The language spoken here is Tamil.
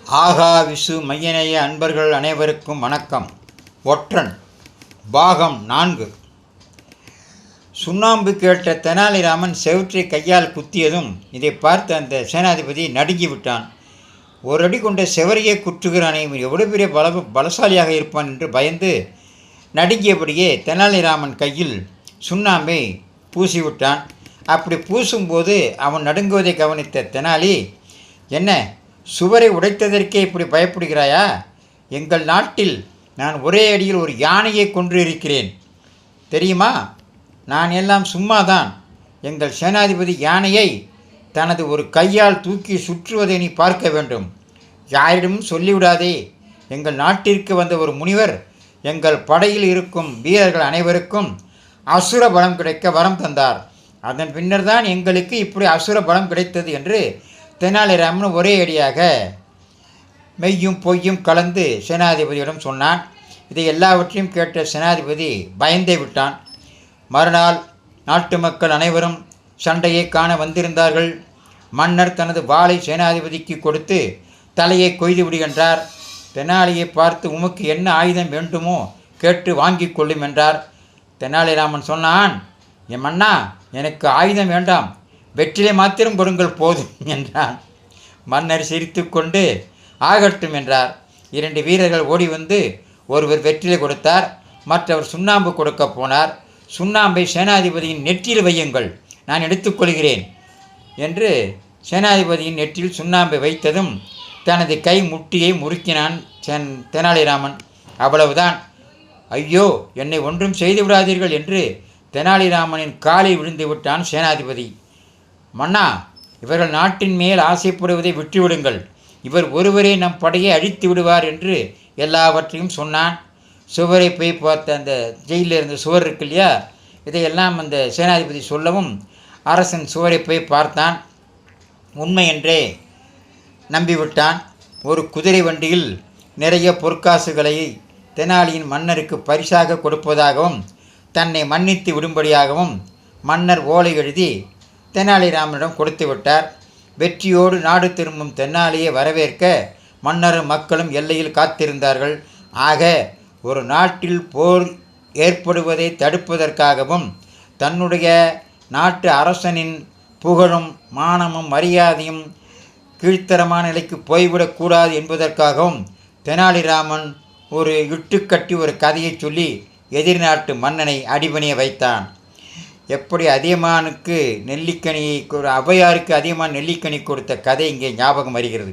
ஆகா விசு மையநேய அன்பர்கள் அனைவருக்கும் வணக்கம். ஒற்றன் பாகம் 4. சுண்ணாம்பு கேட்ட தெனாலிராமன் செவற்றை கையால் குத்தியதும் இதை பார்த்து அந்த சேனாதிபதி நடுங்கி விட்டான். ஒரு அடி கொண்ட செவரையே குற்றுகிறானே, எவ்வளோ பெரிய பலசாலியாக இருப்பான் என்று பயந்து நடுங்கியபடியே தெனாலிராமன் கையில் சுண்ணாம்பை பூசிவிட்டான். அப்படி பூசும்போது அவன் நடுங்குவதை கவனித்த தெனாலி, என்ன சுவரை உடைத்ததற்கே இப்படி பயப்படுகிறாயா? எங்கள் நாட்டில் நான் ஒரே அடியில் ஒரு யானையை கொன்றிருக்கிறேன் தெரியுமா? நான் எல்லாம் சும்மாதான். எங்கள் சேனாதிபதி யானையை தனது ஒரு கையால் தூக்கி சுற்றுவதை நீ பார்க்க வேண்டும். யாரிடமும் சொல்லிவிடாதே. எங்கள் நாட்டிற்கு வந்த ஒரு முனிவர் எங்கள் படையில் இருக்கும் வீரர்கள் அனைவருக்கும் அசுர பலம் கிடைக்க வரம் தந்தார். அதன் பின்னர் தான் எங்களுக்கு இப்படி அசுர பலம் கிடைத்தது என்று தெனாலிராமன் ஒரே அடியாக மெய்யும் பொய்யும் கலந்து சேனாதிபதியிடம் சொன்னான். இதை எல்லாவற்றையும் கேட்ட சேனாதிபதி பயந்தே விட்டான். மறுநாள் நாட்டு மக்கள் அனைவரும் சண்டையை காண வந்திருந்தார்கள். மன்னர் தனது வாளை சேனாதிபதிக்கு கொடுத்து தலையை கொய்து விடுகின்றார். தெனாலியை பார்த்து, உமக்கு என்ன ஆயுதம் வேண்டுமோ கேட்டு வாங்கி கொள்ளும் என்றார். தெனாலிராமன் சொன்னான், என் மன்னா, எனக்கு ஆயுதம் வேண்டாம், வெற்றிலை மாத்திரம் கொடுங்கள் போதும் என்றான். மன்னர் சிரித்து கொண்டு ஆகட்டும் என்றார். 2 வீரர்கள் ஓடி வந்து ஒருவர் வெற்றிலை கொடுத்தார், மற்றவர் சுண்ணாம்பு கொடுக்க போனார். சுண்ணாம்பை சேனாதிபதியின் நெற்றியில் வையுங்கள், நான் எடுத்துக்கொள்கிறேன் என்று சேனாதிபதியின் நெற்றியில் சுண்ணாம்பை வைத்ததும் தனது கை முட்டியை முறுக்கினான் தெனாலிராமன். அவ்வளவுதான். ஐயோ, என்னை ஒன்றும் செய்து விடாதீர்கள் என்று தெனாலிராமனின் காலில் விழுந்து விட்டான் சேனாதிபதி. மன்னா, இவர்கள் நாட்டின் மேல் ஆசைப்படுவதை விட்டுவிடுங்கள். இவர் ஒருவரே நம் படையை அழித்து விடுவார் என்று எல்லாவற்றையும் சொன்னான். சுவரை போய் பார்த்த அந்த ஜெயிலில் இருந்த சுவர் இருக்கு இல்லையா, இதையெல்லாம் அந்த சேனாதிபதி சொல்லவும் அரசன் சுவரை போய் பார்த்தான். உண்மை என்றே நம்பிவிட்டான். ஒரு குதிரை வண்டியில் நிறைய பொற்காசுகளை தெனாலியின் மன்னருக்கு பரிசாக கொடுப்பதாகவும் தன்னை மன்னித்து விடும்படியாகவும் மன்னர் ஓலை எழுதி தெனாலிராமனிடம் கொடுத்து விட்டார். வெற்றியோடு நாடு திரும்பும் தெனாலியை வரவேற்க மன்னரும் மக்களும் எல்லையில் காத்திருந்தார்கள். ஆக ஒரு நாட்டில் போர் ஏற்படுவதை தடுப்பதற்காகவும் தன்னுடைய நாட்டு அரசனின் புகழும் மானமும் மரியாதையும் கீழ்த்தரமான நிலைக்கு போய்விடக்கூடாது என்பதற்காகவும் தெனாலிராமன் ஒரு இட்டுக்கட்டி ஒரு கதையை சொல்லி எதிர்நாட்டு மன்னனை அடிபணிய வைத்தான். எப்படி அதியமானுக்கு நெல்லிக்கனியை ஔவையாருக்கு அதியமான் நெல்லிக்கனி கொடுத்த கதை இங்கே ஞாபகம் வருகிறது.